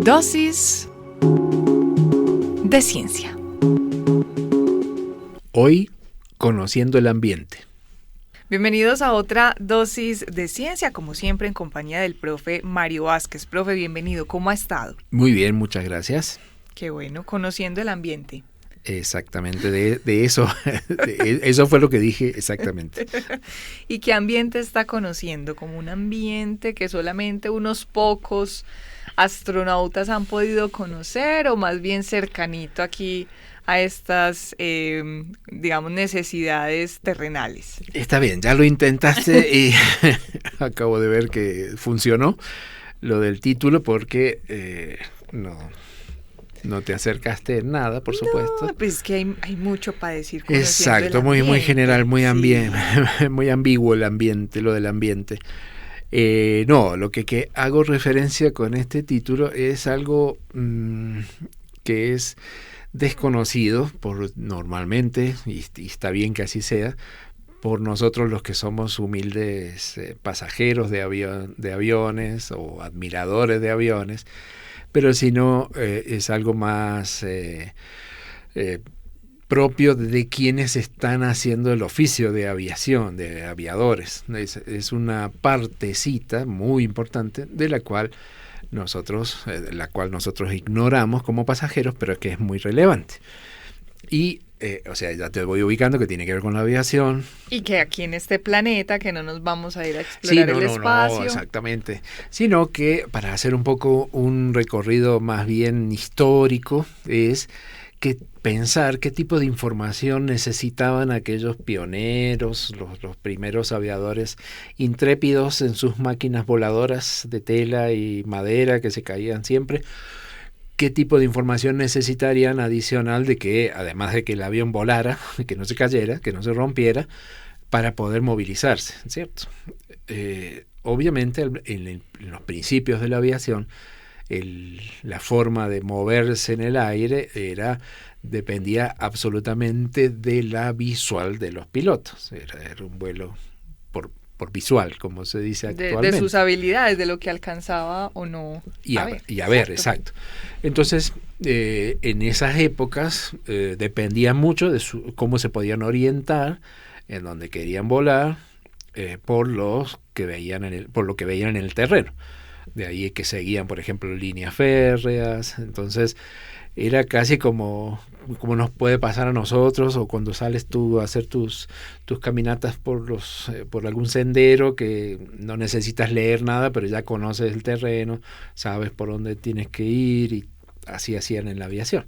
Dosis de ciencia. Hoy, conociendo el ambiente. Bienvenidos a otra dosis de ciencia, como siempre en compañía del profe Mario Vázquez. Profe, bienvenido. ¿Cómo ha estado? Muy bien, muchas gracias. Qué bueno, conociendo el ambiente. Exactamente, de eso, eso fue lo que dije exactamente. ¿Y qué ambiente está conociendo? ¿Como un ambiente que solamente unos pocos astronautas han podido conocer o más bien cercanito aquí a estas, digamos, necesidades terrenales? Está bien, ya lo intentaste y acabo de ver que funcionó lo del título porque no te acercaste en nada, por supuesto. No, pues es que hay mucho para decir. Exacto, muy general, muy ambiguo el ambiente, lo del ambiente. No, lo que hago referencia con este título es algo que es desconocido normalmente, y está bien que así sea, por nosotros los que somos humildes pasajeros de aviones o admiradores de aviones, pero si no, es algo más propio de quienes están haciendo el oficio de aviación, de aviadores. Es una partecita muy importante de la cual nosotros ignoramos como pasajeros, pero que es muy relevante. Y ya te voy ubicando que tiene que ver con la aviación. Y que aquí en este planeta, que no nos vamos a ir a explorar el espacio. No, exactamente. Sino que para hacer un poco un recorrido más bien histórico, es que pensar qué tipo de información necesitaban aquellos pioneros, los primeros aviadores intrépidos en sus máquinas voladoras de tela y madera que se caían siempre. ¿Qué tipo de información necesitarían adicional de que, además de que el avión volara, que no se cayera, que no se rompiera, para poder movilizarse, ¿cierto? Obviamente, en los principios de la aviación, la forma de moverse en el aire dependía absolutamente de la visual de los pilotos. Era un vuelo por visual, como se dice actualmente. De sus habilidades, de lo que alcanzaba o no. A ver, exacto. Entonces, en esas épocas dependía mucho de cómo se podían orientar, en donde querían volar, por lo que veían en el terreno. De ahí que seguían, por ejemplo, líneas férreas. Entonces, era casi como nos puede pasar a nosotros, o cuando sales tú a hacer tus caminatas por algún sendero que no necesitas leer nada, pero ya conoces el terreno, sabes por dónde tienes que ir, y así hacían en la aviación.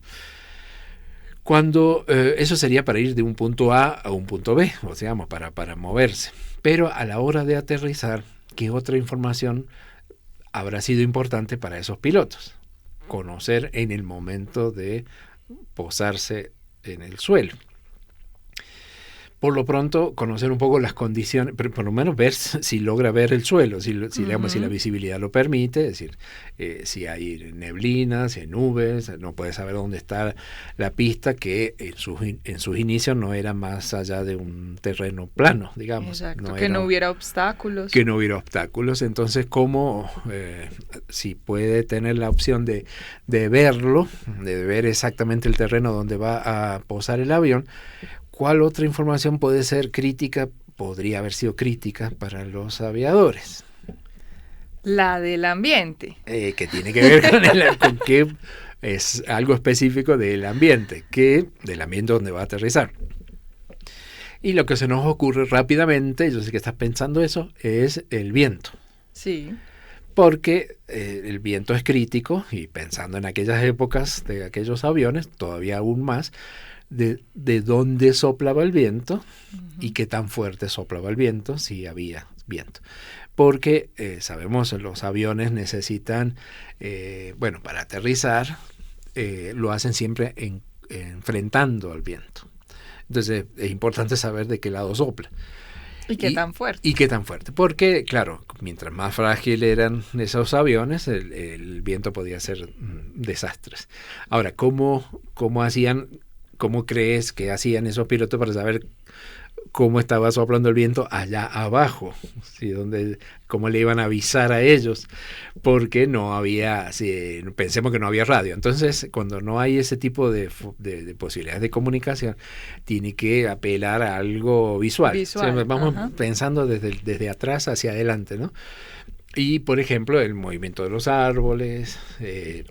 Cuando eso sería para ir de un punto A a un punto B, o sea, para moverse. Pero a la hora de aterrizar, ¿qué otra información habrá sido importante para esos pilotos? Conocer en el momento de posarse en el suelo. Por lo pronto, conocer un poco las condiciones, pero por lo menos ver si logra ver el suelo, si la visibilidad lo permite, es decir, si hay neblina, si hay nubes, no puede saber dónde está la pista, que en sus inicios no era más allá de un terreno plano, digamos. Exacto, no hubiera obstáculos. Que no hubiera obstáculos. Entonces, si puede tener la opción de verlo, de ver exactamente el terreno donde va a posar el avión, ¿cuál otra información podría haber sido crítica para los aviadores? La del ambiente. Que tiene que ver con que es algo específico del ambiente donde va a aterrizar. Y lo que se nos ocurre rápidamente, yo sé que estás pensando eso, es el viento. Sí. Porque el viento es crítico, y pensando en aquellas épocas de aquellos aviones, todavía aún más, de dónde soplaba el viento y qué tan fuerte soplaba el viento, si había viento. Porque sabemos que los aviones necesitan, para aterrizar, lo hacen siempre enfrentando al viento. Entonces es importante saber de qué lado sopla. ¿Y qué tan fuerte? Y qué tan fuerte. Porque, claro, mientras más frágil eran esos aviones, el viento podía hacer desastres. Ahora, ¿cómo crees que hacían esos pilotos para saber cómo estaba soplando el viento allá abajo, ¿sí? Cómo le iban a avisar a ellos, porque no había, sí, pensemos que no había radio. Entonces, cuando no hay ese tipo de posibilidades de comunicación, tiene que apelar a algo visual. Visual, o sea, vamos ajá. pensando desde atrás hacia adelante, ¿no? Y, por ejemplo, el movimiento de los árboles.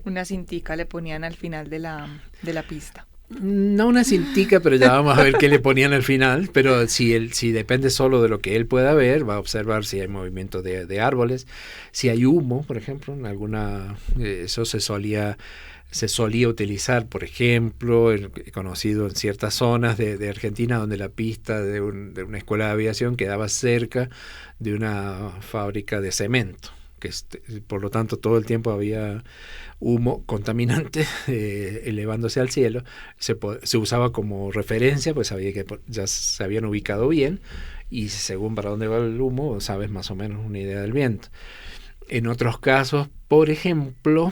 Una cintica le ponían al final de la pista. No una cintica, pero ya vamos a ver qué le ponían al final. Pero si depende solo de lo que él pueda ver, va a observar si hay movimiento de árboles, si hay humo, por ejemplo, en alguna, eso se solía utilizar, por ejemplo, conocido en ciertas zonas de Argentina, donde la pista de una escuela de aviación quedaba cerca de una fábrica de cemento, por lo tanto todo el tiempo había humo contaminante elevándose al cielo. Se usaba como referencia, pues sabía que ya se habían ubicado bien, y según para dónde va el humo, sabes más o menos una idea del viento. En otros casos, por ejemplo,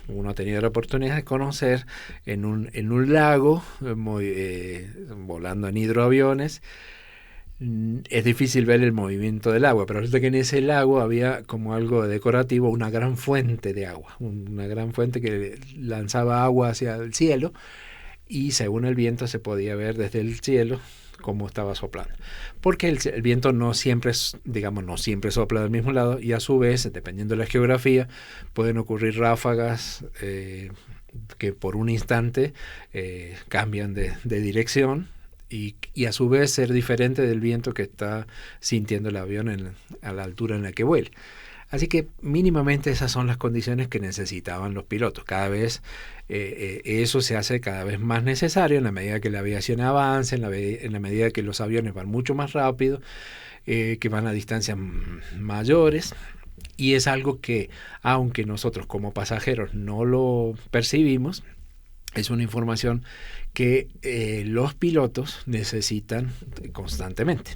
uno ha tenido la oportunidad de conocer en un lago, volando en hidroaviones. Es difícil ver el movimiento del agua, pero resulta que en ese lago había como algo decorativo, una gran fuente de agua, una gran fuente que lanzaba agua hacia el cielo, y según el viento se podía ver desde el cielo cómo estaba soplando. Porque el viento no siempre sopla del mismo lado, y a su vez, dependiendo de la geografía, pueden ocurrir ráfagas que por un instante cambian de dirección, y a su vez ser diferente del viento que está sintiendo el avión a la altura en la que vuela. Así que mínimamente esas son las condiciones que necesitaban los pilotos. Cada vez eso se hace cada vez más necesario en la medida que la aviación avanza, en la medida que los aviones van mucho más rápido, que van a distancias mayores. Y es algo que, aunque nosotros como pasajeros no lo percibimos, es una información que los pilotos necesitan constantemente.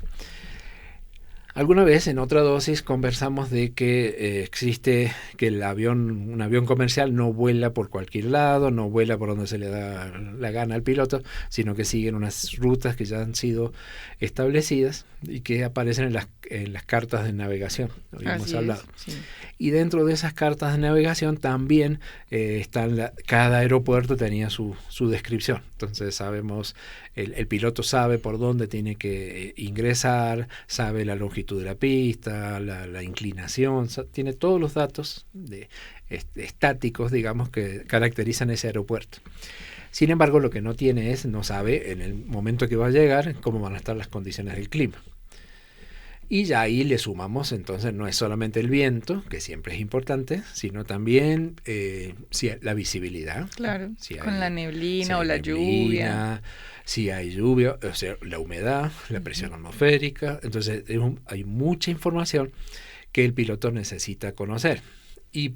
Alguna vez en otra dosis conversamos de que existe que un avión comercial no vuela por cualquier lado, no vuela por donde se le da la gana al piloto, sino que siguen unas rutas que ya han sido establecidas y que aparecen en las cartas de navegación. Habíamos hablado. Sí. Y dentro de esas cartas de navegación también cada aeropuerto tenía su descripción. Entonces sabemos, el piloto sabe por dónde tiene que ingresar, sabe la longitud de la pista, la inclinación, tiene todos los datos estáticos, digamos, que caracterizan ese aeropuerto. Sin embargo, lo que no sabe en el momento que va a llegar cómo van a estar las condiciones del clima. Y ya ahí le sumamos, entonces, no es solamente el viento, que siempre es importante, sino también la visibilidad. Claro, si con hay, la neblina si o hay la lluvia. Si hay lluvia, o sea, la humedad, la presión atmosférica. Entonces hay mucha información que el piloto necesita conocer. Y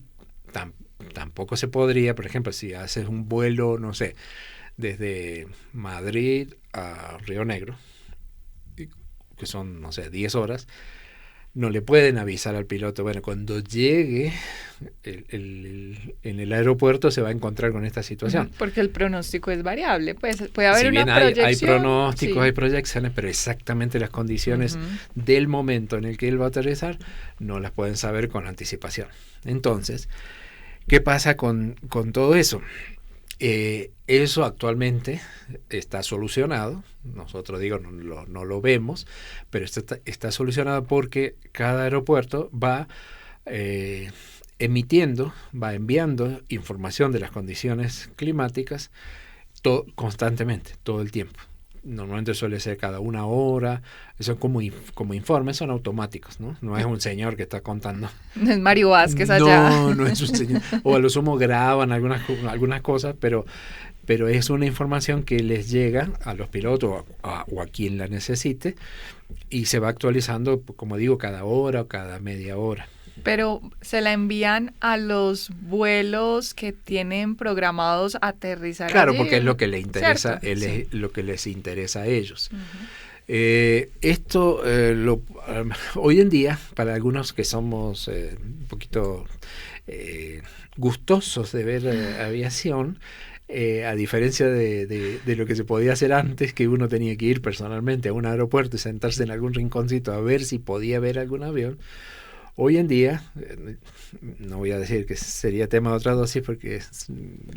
tampoco se podría, por ejemplo, si haces un vuelo, no sé, desde Madrid a Río Negro, que son, no sé, 10 horas, no le pueden avisar al piloto, bueno, cuando llegue en el aeropuerto se va a encontrar con esta situación. Porque el pronóstico es variable, pues puede haber si bien una proyección. Hay pronósticos, sí. Hay proyecciones, pero exactamente las condiciones del momento en el que él va a aterrizar no las pueden saber con anticipación. Entonces, ¿qué pasa con todo eso? Eso actualmente está solucionado. Nosotros no lo vemos, pero está solucionado porque cada aeropuerto va enviando información de las condiciones climáticas constantemente, todo el tiempo. Normalmente suele ser cada una hora, son como informes, son automáticos, ¿no? No es un señor que está contando. No es Mario Vázquez allá. No es un señor. O a lo sumo graban algunas cosas, pero es una información que les llega a los pilotos o a quien la necesite, y se va actualizando, como digo, cada hora o cada media hora. Pero se la envían a los vuelos que tienen programados aterrizar. Claro, allí, porque es lo que le interesa, sí. Lo que les interesa a ellos. Esto hoy en día, para algunos que somos un poquito gustosos de ver aviación, A diferencia de lo que se podía hacer antes, que uno tenía que ir personalmente a un aeropuerto y sentarse en algún rinconcito a ver si podía ver algún avión, hoy en día, no voy a decir que sería tema de otra dosis porque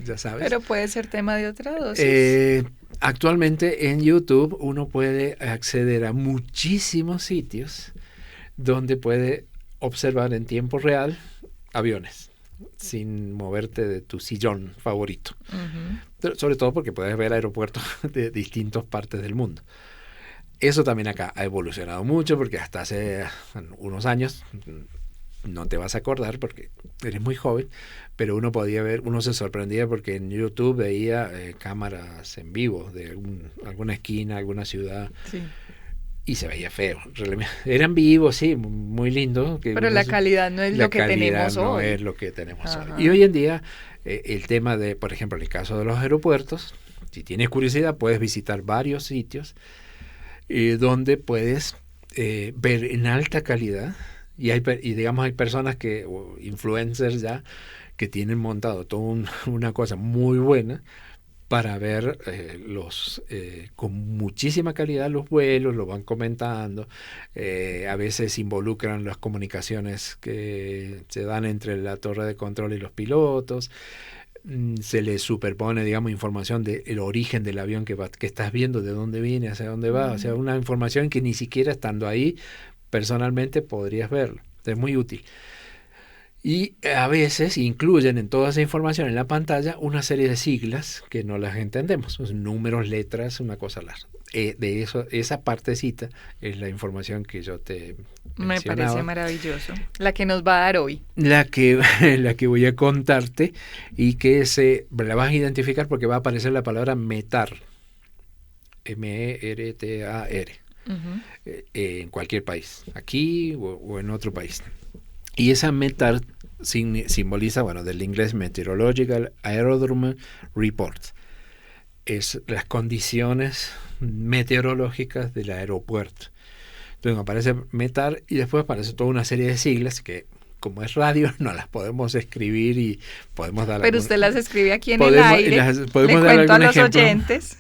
ya sabes. Pero puede ser tema de otra dosis. Actualmente en YouTube uno puede acceder a muchísimos sitios donde puede observar en tiempo real aviones sin moverte de tu sillón favorito. Pero sobre todo porque puedes ver aeropuertos de distintas partes del mundo. Eso también acá ha evolucionado mucho porque hasta hace unos años, no te vas a acordar porque eres muy joven, pero uno se sorprendía porque en YouTube veía cámaras en vivo de alguna esquina, alguna ciudad. Sí. Y se veía feo. Eran vivos, sí, muy lindo. Pero la calidad no es lo que tenemos hoy. No es lo que tenemos hoy. Y hoy en día, el tema de, por ejemplo, en el caso de los aeropuertos, si tienes curiosidad, puedes visitar varios sitios donde puedes ver en alta calidad. Y digamos, hay personas o influencers ya, que tienen montado toda una cosa muy buena para ver con muchísima calidad los vuelos, lo van comentando, a veces involucran las comunicaciones que se dan entre la torre de control y los pilotos, se le superpone, digamos, información del origen del avión que estás viendo, de dónde viene, hacia dónde va, o sea, una información que ni siquiera estando ahí personalmente podrías verlo, es muy útil. Y a veces incluyen en toda esa información en la pantalla una serie de siglas que no las entendemos, números, letras, una cosa larga. De eso, esa partecita es la información que yo te mencionaba. Me parece maravilloso. La que nos va a dar hoy. La que voy a contarte y que la vas a identificar porque va a aparecer la palabra METAR. MERTAR. En cualquier país, aquí o en otro país. Y esa METAR simboliza, bueno, del inglés Meteorological Aerodrome Report. Es las condiciones meteorológicas del aeropuerto. Entonces aparece METAR y después aparece toda una serie de siglas que, como es radio, no las podemos escribir y podemos dar. Pero usted las escribe aquí en el aire. Podemos Le dar cuento a los ejemplo. oyentes.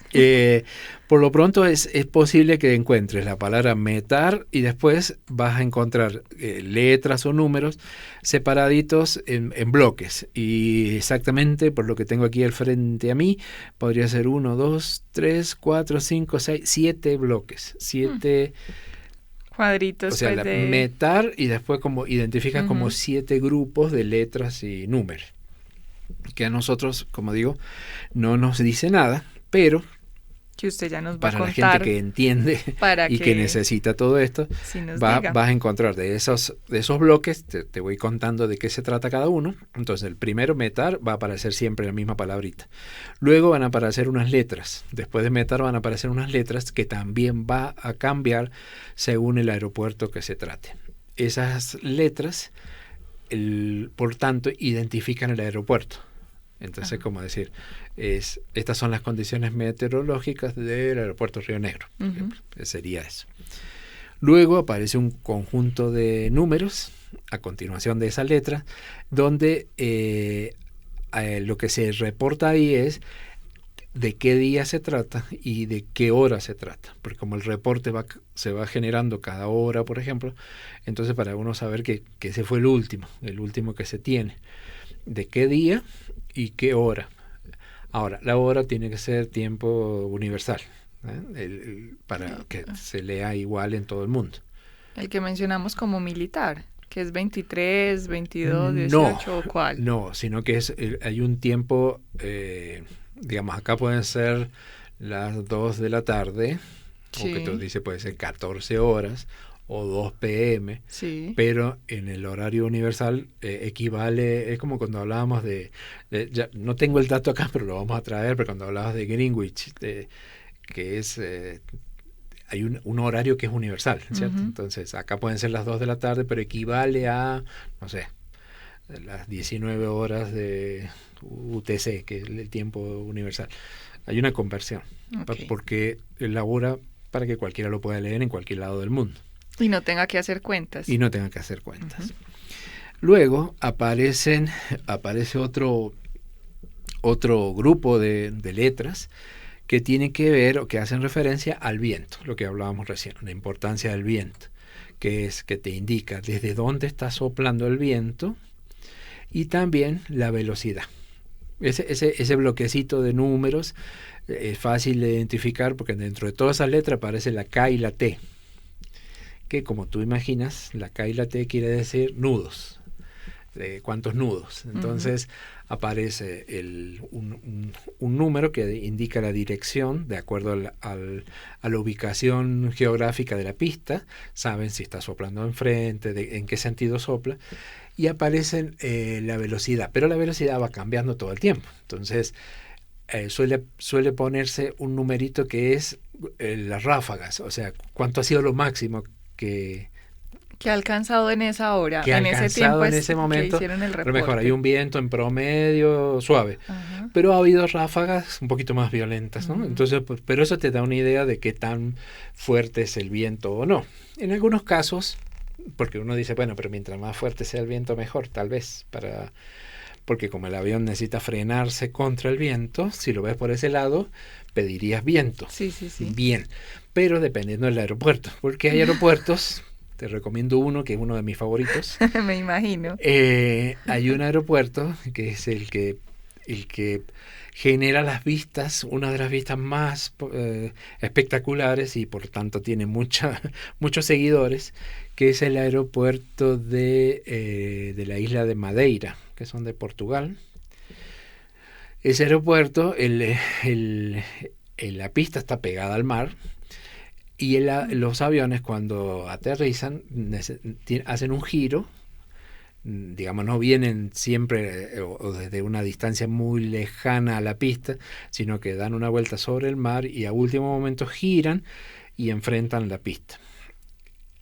Por lo pronto es posible que encuentres la palabra METAR y después vas a encontrar letras o números separaditos en bloques. Y exactamente por lo que tengo aquí al frente a mí, podría ser 1, 2, 3, 4, 5, 6, 7 bloques. 7 cuadritos. O sea, pues, METAR y después identifica como 7 grupos de letras y números. Que a nosotros, como digo, no nos dice nada, pero que usted ya nos va para a contar. La gente que entiende y que necesita todo esto, si vas a encontrar de esos bloques, te voy contando de qué se trata cada uno. Entonces, el primero, METAR, va a aparecer siempre la misma palabrita. Luego van a aparecer unas letras. Después de METAR van a aparecer unas letras que también va a cambiar según el aeropuerto que se trate. Esas letras, por tanto, identifican el aeropuerto. Entonces, como decir, estas son las condiciones meteorológicas del aeropuerto Río Negro. Sería eso. Luego aparece un conjunto de números a continuación de esa letra, donde lo que se reporta ahí es de qué día se trata y de qué hora se trata. Porque como el reporte se va generando cada hora, por ejemplo, entonces para uno saber que ese fue el último que se tiene. De qué día y qué hora. Ahora, la hora tiene que ser tiempo universal, para que se lea igual en todo el mundo. El que mencionamos como militar, que es 23, 22, 18, ¿o cuál? No, sino que hay un tiempo, digamos, acá pueden ser las 2 de la tarde, o que te dice puede ser 14 horas, o 2 p.m., pero en el horario universal equivale, es como cuando hablábamos ya, no tengo el dato acá, pero lo vamos a traer, pero cuando hablabas de Greenwich, que es, hay un horario que es universal, ¿cierto? Entonces, acá pueden ser las 2 de la tarde, pero equivale a, no sé, las 19 horas de UTC, que es el tiempo universal. Hay una conversión, porque elabora para que cualquiera lo pueda leer en cualquier lado del mundo. Y no tenga que hacer cuentas. Luego aparece otro otro grupo de letras que tienen que ver o que hacen referencia al viento, lo que hablábamos recién, la importancia del viento, que es que te indica desde dónde está soplando el viento y también la velocidad. Ese bloquecito de números es fácil de identificar porque dentro de todas esas letras aparece la K y la T, que como tú imaginas, la K y la T quiere decir nudos, cuántos nudos. Entonces aparece un número que indica la dirección de acuerdo a la ubicación geográfica de la pista. Saben si está soplando enfrente, en qué sentido sopla, y aparece la velocidad, pero la velocidad va cambiando todo el tiempo. Entonces suele ponerse un numerito que es las ráfagas, o sea, cuánto ha sido lo máximo que ha alcanzado en esa hora, que ha alcanzado en ese momento. Que hicieron el Pero mejor, reporte. hay un viento en promedio suave, pero ha habido ráfagas un poquito más violentas, ¿no? Entonces, pues, pero eso te da una idea de qué tan fuerte es el viento o no. En algunos casos, porque uno dice, bueno, pero mientras más fuerte sea el viento, mejor, tal vez, porque como el avión necesita frenarse contra el viento, si lo ves por ese lado, pedirías viento. Sí. Bien, pero dependiendo del aeropuerto, porque hay aeropuertos, te recomiendo uno que es uno de mis favoritos. Me imagino. Hay un aeropuerto que es el que genera las vistas, una de las vistas más espectaculares y por tanto tiene muchos seguidores, que es el aeropuerto de la isla de Madeira, que son de Portugal. Ese aeropuerto, la pista está pegada al mar y los aviones cuando aterrizan hacen un giro, digamos, no vienen siempre o desde una distancia muy lejana a la pista, sino que dan una vuelta sobre el mar y a último momento giran y enfrentan la pista.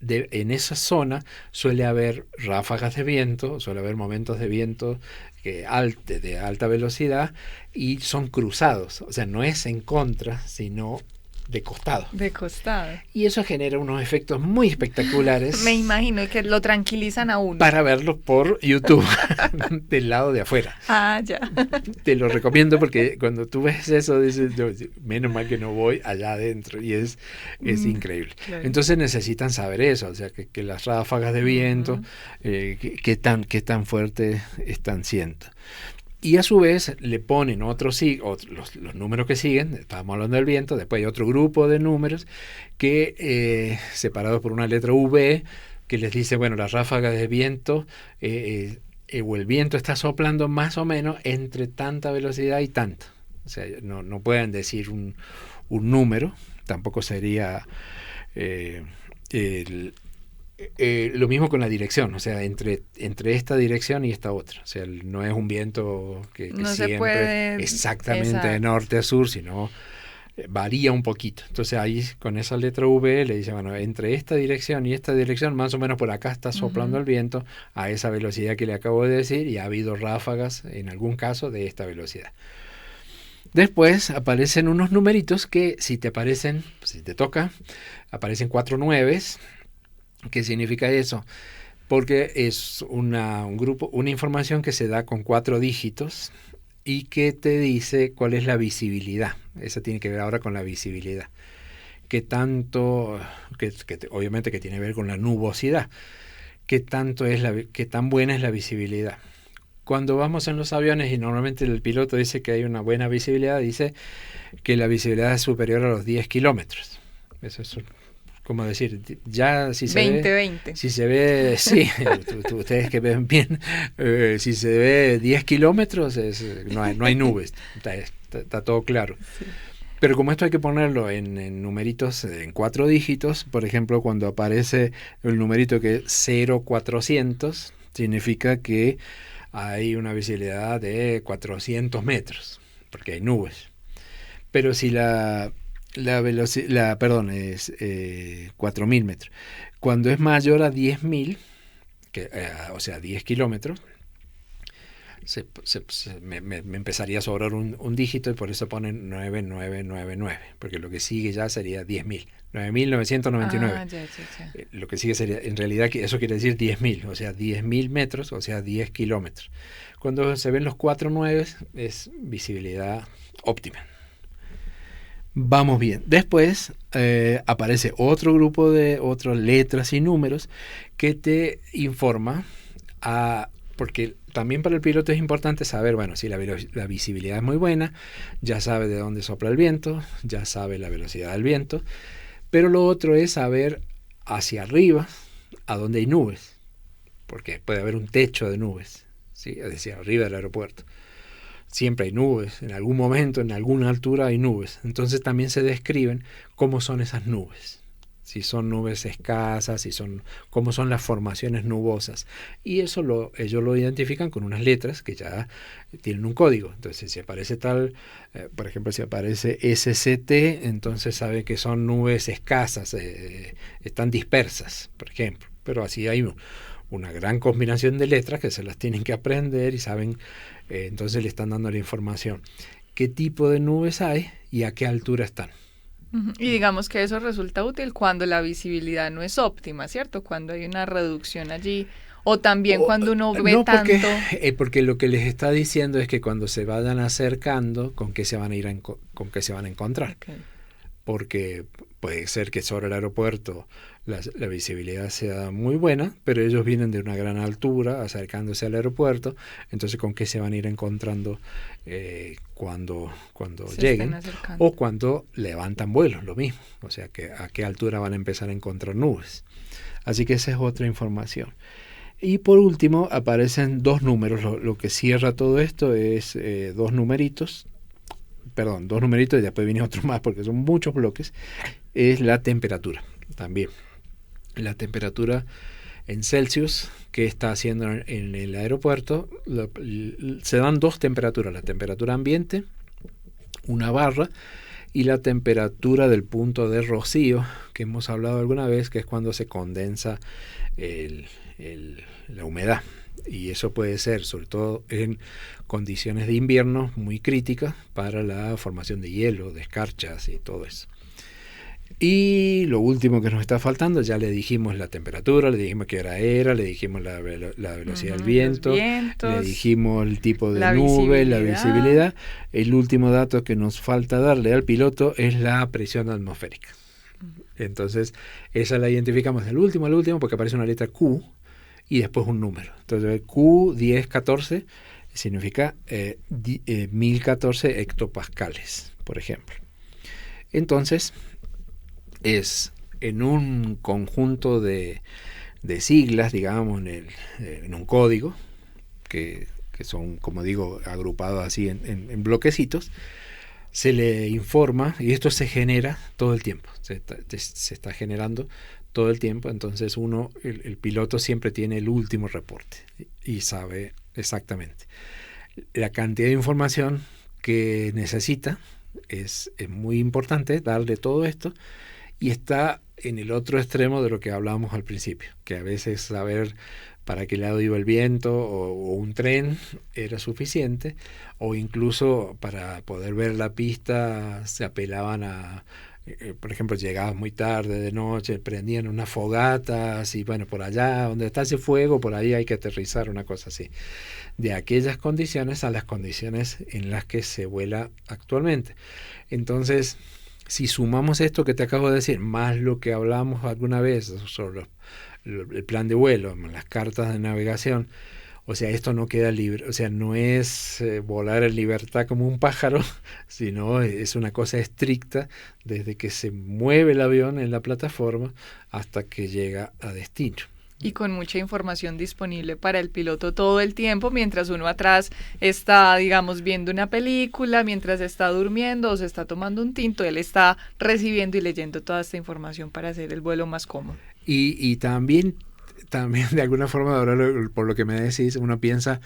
En esa zona suele haber ráfagas de viento, suele haber momentos de viento de alta velocidad y son cruzados, o sea, no es en contra, sino de costado. De costado. Y eso genera unos efectos muy espectaculares. Me imagino que lo tranquilizan a uno. Para verlo por YouTube, del lado de afuera. Ah, ya. Te lo recomiendo porque cuando tú ves eso, dices, menos mal que no voy allá adentro. Y es increíble. Claro. Entonces necesitan saber eso, o sea, que las ráfagas de viento, qué tan fuerte están siendo. Y a su vez le ponen los números que siguen, estábamos hablando del viento, después hay otro grupo de números que separados por una letra V, que les dice, bueno, las ráfagas de viento o el viento está soplando más o menos entre tanta velocidad y tanto. O sea, no pueden decir un número, tampoco sería lo mismo con la dirección, o sea, entre esta dirección y esta otra. O sea, no es un viento que no siempre puede exactamente de norte a sur, sino varía un poquito. Entonces ahí con esa letra V le dice, bueno, entre esta dirección y esta dirección, más o menos por acá está soplando el viento a esa velocidad que le acabo de decir y ha habido ráfagas en algún caso de esta velocidad. Después aparecen unos numeritos que si te toca, aparecen 4 nueves. ¿Qué significa eso? Porque es una información que se da con 4 dígitos y que te dice cuál es la visibilidad. Esa tiene que ver ahora con la visibilidad. ¿Qué tanto, obviamente que tiene que ver con la nubosidad? ¿Qué tan buena es la visibilidad? Cuando vamos en los aviones y normalmente el piloto dice que hay una buena visibilidad, dice que la visibilidad es superior a los 10 kilómetros. Eso es como decir, ya si se 20. ve, si se ve, sí, ustedes que ven bien, si se ve 10 kilómetros, no hay nubes, está todo claro. Sí. Pero como esto hay que ponerlo en numeritos, en 4 dígitos, por ejemplo, cuando aparece el numerito que es 0400, significa que hay una visibilidad de 400 metros, porque hay nubes. Pero si es 4.000 metros. Cuando es mayor a 10.000, o sea, 10 kilómetros, me empezaría a sobrar un dígito y por eso ponen 9999, porque lo que sigue ya sería 10.000. 9.999. Ah, ya. Lo que sigue sería, en realidad, eso quiere decir 10.000, o sea, 10.000 metros, o sea, 10 kilómetros. Cuando se ven los 4 nueves, es visibilidad óptima. Vamos bien. Después aparece otro grupo de otras letras y números que te informa porque también para el piloto es importante saber, bueno, si la visibilidad es muy buena, ya sabe de dónde sopla el viento, ya sabe la velocidad del viento, pero lo otro es saber hacia arriba a dónde hay nubes, porque puede haber un techo de nubes, ¿sí? Es decir, arriba del aeropuerto. Siempre hay nubes, en algún momento, en alguna altura hay nubes. Entonces también se describen cómo son esas nubes. Si son nubes escasas, cómo son las formaciones nubosas. Y eso ellos lo identifican con unas letras que ya tienen un código. Entonces, si aparece por ejemplo, si aparece SCT, entonces sabe que son nubes escasas, están dispersas, por ejemplo. Pero así hay una gran combinación de letras que se las tienen que aprender y saben, entonces le están dando la información. ¿Qué tipo de nubes hay y a qué altura están? Y digamos que eso resulta útil cuando la visibilidad no es óptima, ¿cierto? Cuando hay una reducción allí, o también cuando uno ve tanto. Porque lo que les está diciendo es que cuando se vayan acercando, ¿con qué se van a encontrar? Okay. Porque puede ser que sobre el aeropuerto la visibilidad sea muy buena, pero ellos vienen de una gran altura acercándose al aeropuerto, entonces ¿con qué se van a ir encontrando cuando lleguen? O cuando levantan vuelos, lo mismo, o sea, a qué altura van a empezar a encontrar nubes. Así que esa es otra información. Y por último aparecen dos números, lo que cierra todo esto es dos numeritos y después viene otro más porque son muchos bloques, es la temperatura también. La temperatura en Celsius que está haciendo en el aeropuerto, se dan dos temperaturas, la temperatura ambiente, una barra, y la temperatura del punto de rocío, que hemos hablado alguna vez, que es cuando se condensa la humedad. Y eso puede ser, sobre todo en condiciones de invierno, muy críticas para la formación de hielo, de escarchas y todo eso. Y lo último que nos está faltando, ya le dijimos la temperatura, le dijimos qué hora era, le dijimos la velocidad del viento, le dijimos el tipo de nube, la visibilidad. El último dato que nos falta darle al piloto es la presión atmosférica. Entonces, esa la identificamos del último al último porque aparece una letra Q y después un número. Entonces, Q1014 significa 1014 hectopascales, por ejemplo. Entonces, es en un conjunto de siglas, digamos, en un código, que son, como digo, agrupados así en bloquecitos, se le informa, y esto se genera todo el tiempo, se está generando todo el tiempo, entonces el piloto siempre tiene el último reporte y sabe exactamente la cantidad de información que necesita. Es muy importante darle todo esto. Y está en el otro extremo de lo que hablábamos al principio, que a veces saber para qué lado iba el viento o un tren era suficiente, o incluso para poder ver la pista se apelaban por ejemplo, llegaban muy tarde de noche, prendían unas fogatas y bueno, por allá donde está ese fuego, por ahí hay que aterrizar, una cosa así. De aquellas condiciones a las condiciones en las que se vuela actualmente. Entonces, si sumamos esto que te acabo de decir, más lo que hablamos alguna vez sobre el plan de vuelo, las cartas de navegación, o sea, esto no queda libre, o sea, no es volar en libertad como un pájaro, sino es una cosa estricta desde que se mueve el avión en la plataforma hasta que llega a destino. Y con mucha información disponible para el piloto todo el tiempo, mientras uno atrás está, digamos, viendo una película, mientras está durmiendo o se está tomando un tinto, él está recibiendo y leyendo toda esta información para hacer el vuelo más cómodo. Y también también de alguna forma, ahora por lo que me decís, uno piensa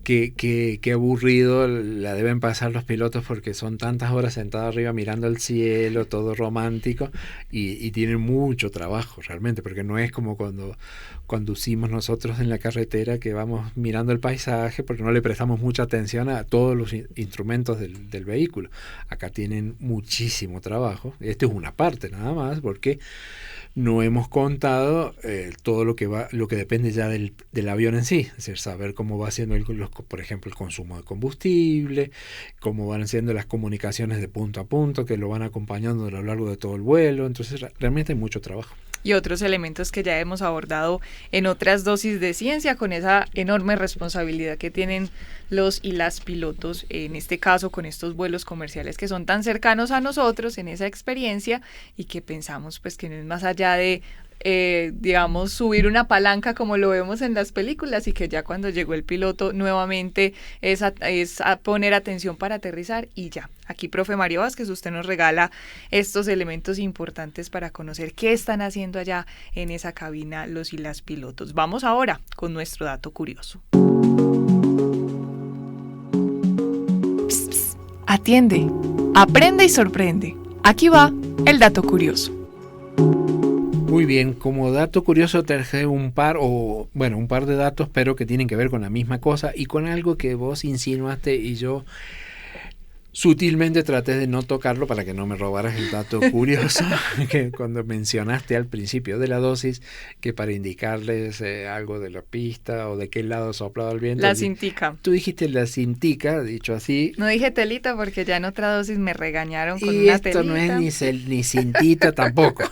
que aburrido la deben pasar los pilotos porque son tantas horas sentados arriba mirando el cielo, todo romántico, y tienen mucho trabajo realmente, porque no es como cuando conducimos nosotros en la carretera que vamos mirando el paisaje porque no le prestamos mucha atención a todos los instrumentos del vehículo. Acá tienen muchísimo trabajo. Esto es una parte nada más, porque no hemos contado todo lo que depende ya del avión en sí, es decir, saber cómo va siendo por ejemplo el consumo de combustible, cómo van siendo las comunicaciones de punto a punto que lo van acompañando a lo largo de todo el vuelo. Entonces realmente hay mucho trabajo. Y otros elementos que ya hemos abordado en otras dosis de ciencia, con esa enorme responsabilidad que tienen los y las pilotos, en este caso con estos vuelos comerciales que son tan cercanos a nosotros en esa experiencia, y que pensamos pues que no es más allá de digamos, subir una palanca como lo vemos en las películas, y que ya cuando llegó el piloto nuevamente es a poner atención para aterrizar y ya. Aquí, profe Mario Vázquez, usted nos regala estos elementos importantes para conocer qué están haciendo allá en esa cabina los y las pilotos. Vamos ahora con nuestro dato curioso. Psst, psst, atiende, aprende y sorprende. Aquí va el dato curioso. Muy bien, como dato curioso traje un par de datos, pero que tienen que ver con la misma cosa y con algo que vos insinuaste y yo sutilmente traté de no tocarlo para que no me robaras el dato curioso, que cuando mencionaste al principio de la dosis que para indicarles algo de la pista o de qué lado soplaba el viento. La cintica. Tú dijiste la cintica, dicho así. No dije telita porque ya en otra dosis me regañaron con y una esto telita. No es ni cintita tampoco.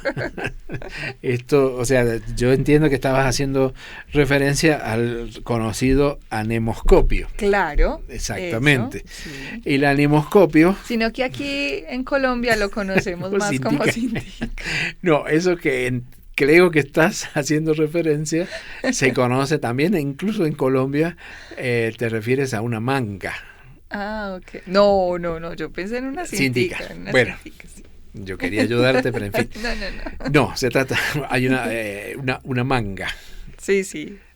Esto, o sea, yo entiendo que estabas haciendo referencia al conocido anemoscopio. Claro. Exactamente. Eso, sí. El anemoscopio, sino que aquí en Colombia lo conocemos más cintica. como cintica. No, eso que creo que estás haciendo referencia se conoce también, e incluso en Colombia te refieres a una manga. Ah, ok. No, yo pensé en una cintica. Bueno, cintica, sí. Yo quería ayudarte, pero en fin. No, se trata, hay una manga. Sí,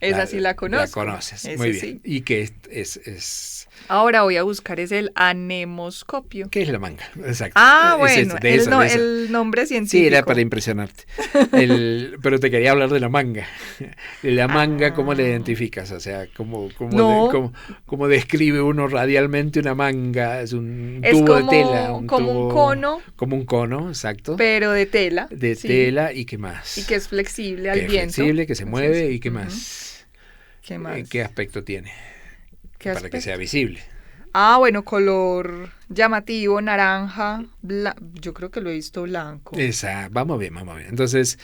esa sí la conozco. La conoces, ese muy bien. Sí. Y que es... Ahora voy a buscar, es el anemoscopio. ¿Qué es la manga? Exacto. Ah, bueno, el nombre científico. Sí, era para impresionarte. Pero te quería hablar de la manga. La manga, ¿cómo la identificas? O sea, ¿cómo describe uno radialmente una manga? Es un tubo de tela. Un cono. Como un cono, exacto. Pero de tela. De tela, ¿y qué más? Y que es flexible al viento. Flexible, que se mueve, ¿y qué más? ¿Qué más? ¿Qué aspecto tiene? Para que sea visible. Ah, bueno, color llamativo, naranja, yo creo que lo he visto blanco. Vamos bien. Entonces,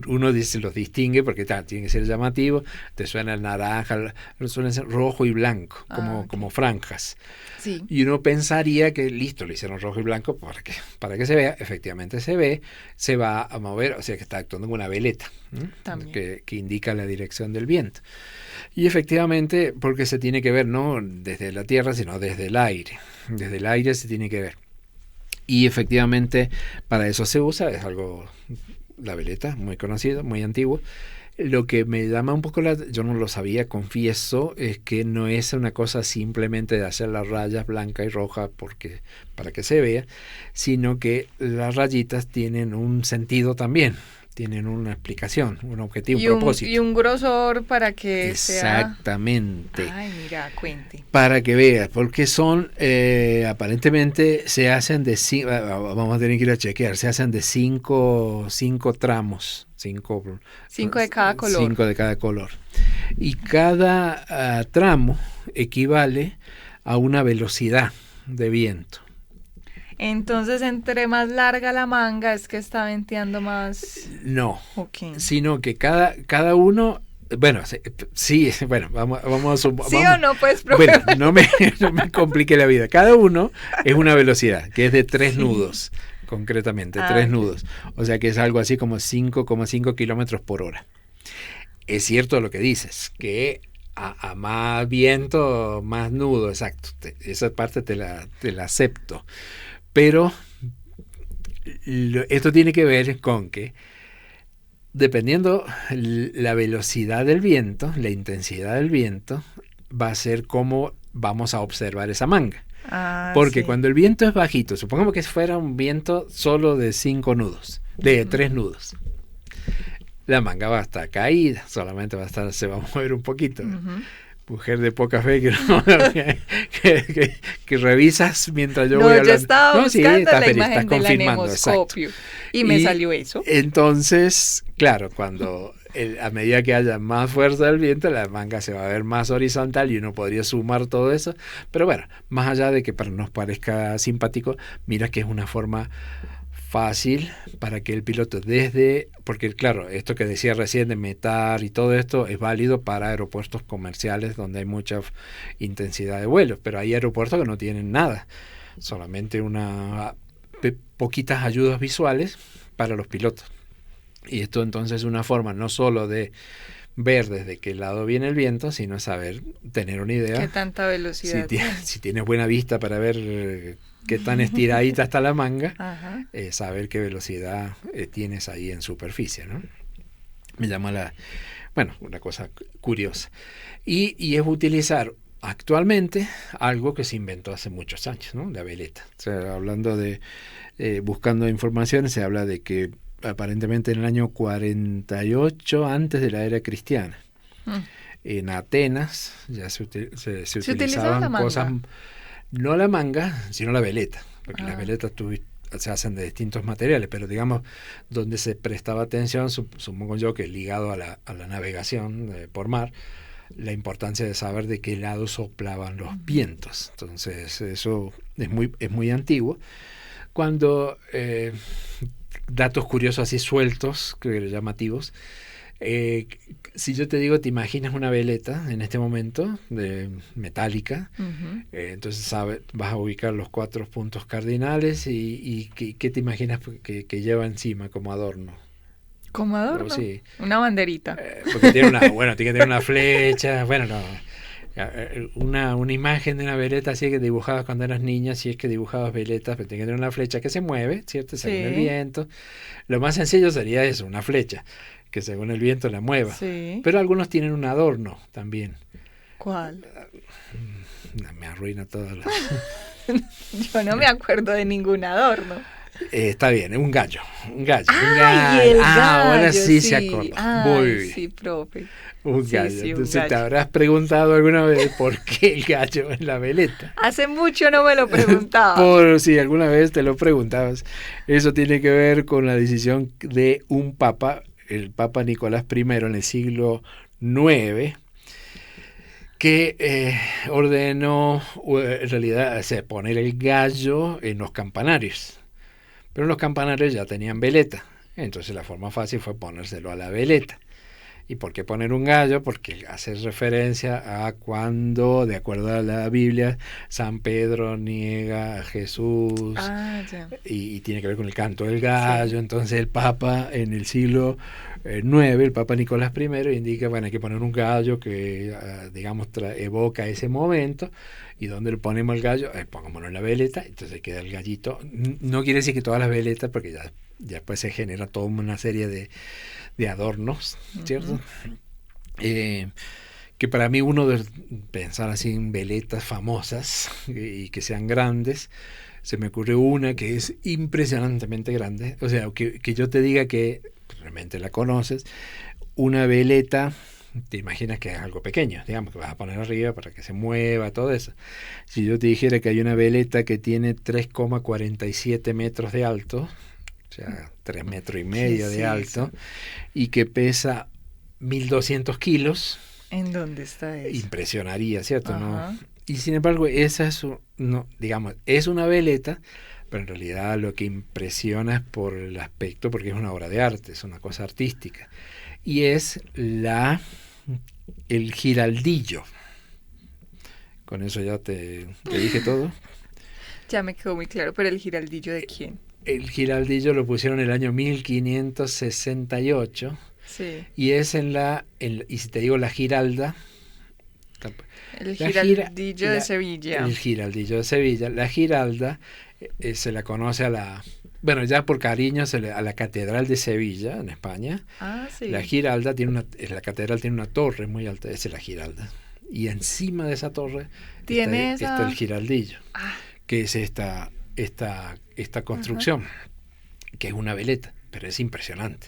uno dice, los distingue porque tiene que ser llamativo, te suena el naranja, suelen ser rojo y blanco, como franjas. Sí. Y uno pensaría que listo, lo hicieron rojo y blanco para que se vea. Efectivamente se ve, se va a mover, o sea que está actuando como una veleta, que indica la dirección del viento. Y efectivamente, porque se tiene que ver no desde la tierra, sino desde el aire. Desde el aire se tiene que ver. Y efectivamente para eso se usa, es algo, la veleta, muy conocido, muy antiguo. Lo que me llama un poco yo no lo sabía, confieso, es que no es una cosa simplemente de hacer las rayas blanca y roja para que se vea, sino que las rayitas tienen un sentido también, tienen una explicación, un objetivo, un propósito. Y un grosor para que sea... Exactamente. Ay, mira, cuente. Para que veas, porque son, aparentemente se hacen vamos a tener que ir a chequear, se hacen de cinco tramos. Cinco de cada color. 5 de cada color. Y cada tramo equivale a una velocidad de viento. Entonces, entre más larga la manga, es que está venteando más. No, okay. Sino que cada uno, bueno, sí, bueno, vamos ¿Sí o no, pues, profe? Bueno, no me complique la vida. Cada uno es una velocidad, que es de 3 nudos. Concretamente, 3 nudos. O sea que es algo así como 5,5 kilómetros por hora. Es cierto lo que dices, que a más viento, más nudo, exacto. Esa parte te la acepto. Pero esto tiene que ver con que dependiendo la velocidad del viento, la intensidad del viento, va a ser cómo vamos a observar esa manga. Porque sí. cuando el viento es bajito, supongamos que fuera un viento solo de 5 nudos, de 3 nudos, la manga va a estar caída, solamente se va a mover un poquito. Mujer de poca fe que revisas mientras yo voy hablando. Yo estaba buscando la feliz, imagen del anemoscopio y me salió eso. Entonces, claro, cuando a medida que haya más fuerza del viento, la manga se va a ver más horizontal y uno podría sumar todo eso. Pero bueno, más allá de que para nos parezca simpático, mira que es una forma fácil para que el piloto porque claro, esto que decía recién de metar y todo esto es válido para aeropuertos comerciales donde hay mucha intensidad de vuelos, pero hay aeropuertos que no tienen nada, solamente poquitas ayudas visuales para los pilotos. Y esto entonces es una forma no solo de ver desde qué lado viene el viento, sino tener una idea. ¿Qué tanta velocidad? Si tienes buena vista para ver qué tan estiradita está la manga, saber qué velocidad tienes ahí en superficie, ¿no? Me llama una cosa curiosa. Y es utilizar actualmente algo que se inventó hace muchos años, ¿no? La veleta. O sea, hablando buscando información, se habla de que aparentemente en el año 48 antes de la era cristiana, en Atenas ya se utilizaban cosas, no la manga, sino la veleta, porque las veletas se hacen de distintos materiales, pero digamos, donde se prestaba atención, supongo yo que ligado a la navegación por mar, la importancia de saber de qué lado soplaban los vientos. Entonces, eso es muy antiguo. Cuando datos curiosos así sueltos, llamativos, si yo te digo, te imaginas una veleta en este momento metálica, entonces vas a ubicar los 4 puntos cardinales y ¿qué te imaginas que lleva encima como adorno? ¿Como adorno? Sí. Una banderita. Porque tiene tiene que tener una flecha, una imagen de una veleta así que dibujabas cuando eras niña, si es que dibujabas veletas, pero tiene que tener una flecha que se mueve, ¿cierto? Según el viento. Lo más sencillo sería eso, una flecha, que según el viento la mueva. Sí. Pero algunos tienen un adorno también. ¿Cuál? Me arruina todo. Yo no me acuerdo de ningún adorno. Está bien, es un gallo. El gallo, ahora sí se acordó. Muy bien. Sí, profe. Un gallo. Entonces te habrás preguntado alguna vez por qué el gallo en la veleta. Hace mucho no me lo preguntaba. Si alguna vez te lo preguntabas. Eso tiene que ver con la decisión de un papa, el Papa Nicolás I en el siglo IX, que ordenó en realidad poner el gallo en los campanarios. Pero los campanarios ya tenían veleta, entonces la forma fácil fue ponérselo a la veleta. ¿Y por qué poner un gallo? Porque hace referencia a cuando, de acuerdo a la Biblia, San Pedro niega a Jesús, y tiene que ver con el canto del gallo. Sí. Entonces el Papa en el siglo IX, el Papa Nicolás I, indica, hay que poner un gallo que, evoca ese momento. ¿Y dónde le ponemos el gallo? Pongámoslo en la veleta, entonces queda el gallito. No quiere decir que todas las veletas, porque ya después se genera toda una serie de adornos, ¿cierto? Que para mí uno de pensar así en veletas famosas y que sean grandes, se me ocurre una que es impresionantemente grande. O sea, que yo te diga que realmente la conoces, una veleta. Te imaginas que es algo pequeño, digamos, que vas a poner arriba para que se mueva, todo eso. Si yo te dijera que hay una veleta que tiene 3,47 metros de alto, o sea, 3,5 metros de alto, y que pesa 1.200 kilos. ¿En dónde está eso? Impresionaría, ¿cierto? ¿No? Y sin embargo, esa es una veleta, pero en realidad lo que impresiona es por el aspecto, porque es una obra de arte, es una cosa artística. Y es el giraldillo. Con eso ya te dije todo. Ya me quedó muy claro, pero ¿el giraldillo de quién? El giraldillo lo pusieron en el año 1568. Sí. Y es y si te digo la giralda. El giraldillo de Sevilla. El giraldillo de Sevilla. La giralda se la conoce a bueno, ya por cariño a la Catedral de Sevilla, en España. Ah, sí. La Giralda la catedral tiene una torre muy alta, esa es la Giralda. Y encima de esa torre está el Giraldillo, que es esta construcción, que es una veleta, pero es impresionante.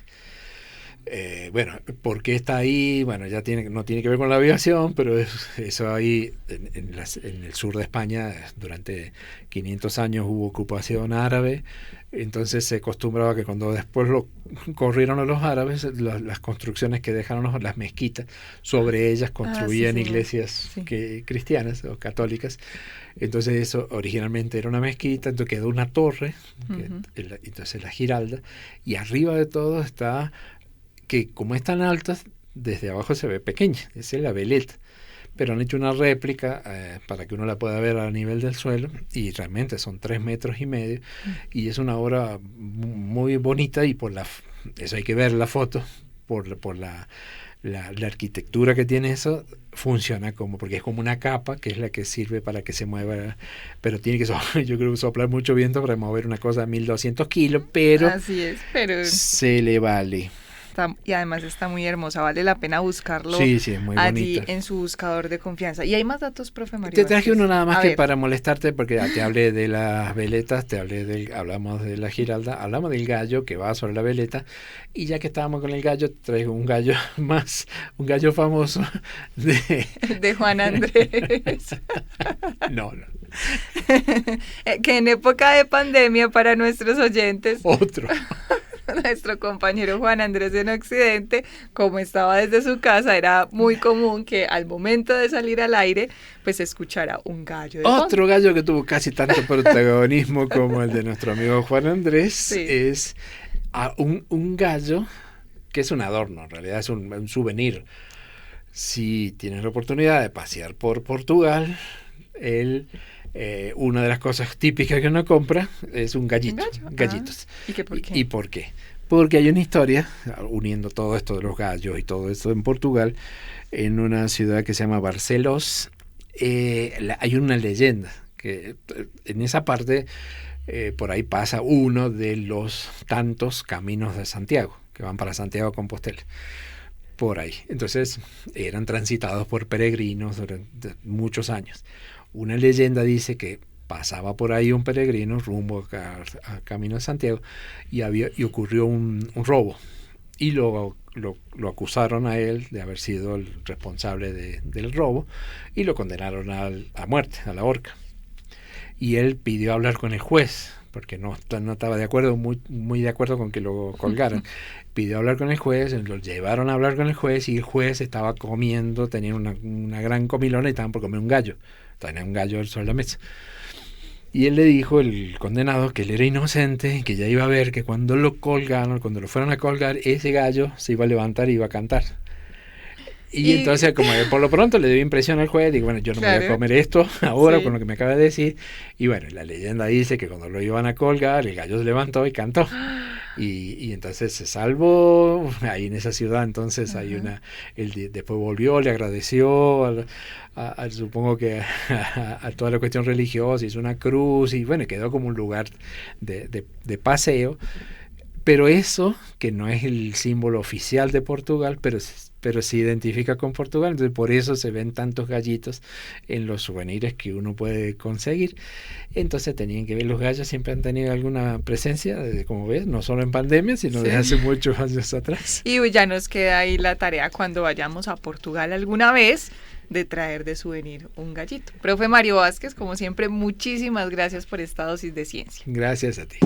Bueno, ¿por qué está ahí? Bueno, ya no tiene que ver con la aviación, pero eso ahí en el sur de España durante 500 años hubo ocupación árabe, entonces se acostumbraba que cuando después lo corrieron a los árabes, las construcciones que dejaron las mezquitas, sobre ellas construían iglesias cristianas o católicas. Entonces eso originalmente era una mezquita, entonces quedó una torre, entonces la Giralda, y arriba de todo está, que como es tan alta, desde abajo se ve pequeña, esa es la veleta, pero han hecho una réplica para que uno la pueda ver a nivel del suelo, y realmente son 3,5 metros, y es una obra muy bonita, y eso hay que ver la foto, por la arquitectura que tiene eso, funciona porque es como una capa, que es la que sirve para que se mueva, pero tiene que yo creo que soplar mucho viento para mover una cosa a 1.200 kilos, pero, así es, pero se le vale. Y además está muy hermosa, vale la pena buscarlo es muy allí bonita. En su buscador de confianza. ¿Y hay más datos, profe Mario? Te traje uno nada más que para molestarte, porque te hablé de las veletas, hablamos de la Giralda, hablamos del gallo que va sobre la veleta, y ya que estábamos con el gallo, traigo un gallo famoso de Juan Andrés. No. Que en época de pandemia, para nuestros oyentes, otro. Nuestro compañero Juan Andrés en Occidente, como estaba desde su casa, era muy común que al momento de salir al aire, pues escuchara un gallo de Otro fondo. gallo que tuvo casi tanto protagonismo como el de nuestro amigo Juan Andrés, es un gallo que es un adorno, en realidad es un souvenir. Si tienes la oportunidad de pasear por Portugal, una de las cosas típicas que uno compra es un gallito, gallitos. ¿Y por qué? ¿Y por qué? Porque hay una historia uniendo todo esto de los gallos y todo esto en Portugal, en una ciudad que se llama Barcelos. Hay una leyenda que en esa parte por ahí pasa uno de los tantos caminos de Santiago que van para Santiago de Compostela. Por ahí. Entonces eran transitados por peregrinos durante muchos años. Una leyenda dice que pasaba por ahí un peregrino rumbo a Camino de Santiago y ocurrió un robo, y lo acusaron a él de haber sido el responsable del robo, y lo condenaron a muerte, a la horca. Y él pidió hablar con el juez, porque no estaba de acuerdo, muy de acuerdo con que lo colgaran. Pidió hablar con el juez, lo llevaron a hablar con el juez, y el juez estaba comiendo, tenía una gran comilona, y estaban por comer un gallo. Tenía un gallo sobre la mesa. Y él le dijo, el condenado, que él era inocente, que ya iba a ver que cuando lo fueron a colgar, ese gallo se iba a levantar y iba a cantar. Y entonces, como por lo pronto le dio impresión al juez, digo, bueno, yo no me voy a comer esto ahora con lo que me acaba de decir. Y bueno, la leyenda dice que cuando lo iban a colgar, el gallo se levantó y cantó. Y entonces se salvó ahí en esa ciudad. Entonces hay después volvió, le agradeció supongo que a toda la cuestión religiosa, hizo una cruz, y bueno, quedó como un lugar de paseo. Pero eso, que no es el símbolo oficial de Portugal, pero se identifica con Portugal, entonces por eso se ven tantos gallitos en los souvenirs que uno puede conseguir. Entonces tenían que ver, los gallos siempre han tenido alguna presencia, como ves, no solo en pandemia, sino desde hace muchos años atrás. Y ya nos queda ahí la tarea cuando vayamos a Portugal alguna vez, de traer de souvenir un gallito. Profe Mario Vázquez, como siempre, muchísimas gracias por esta dosis de ciencia. Gracias a ti.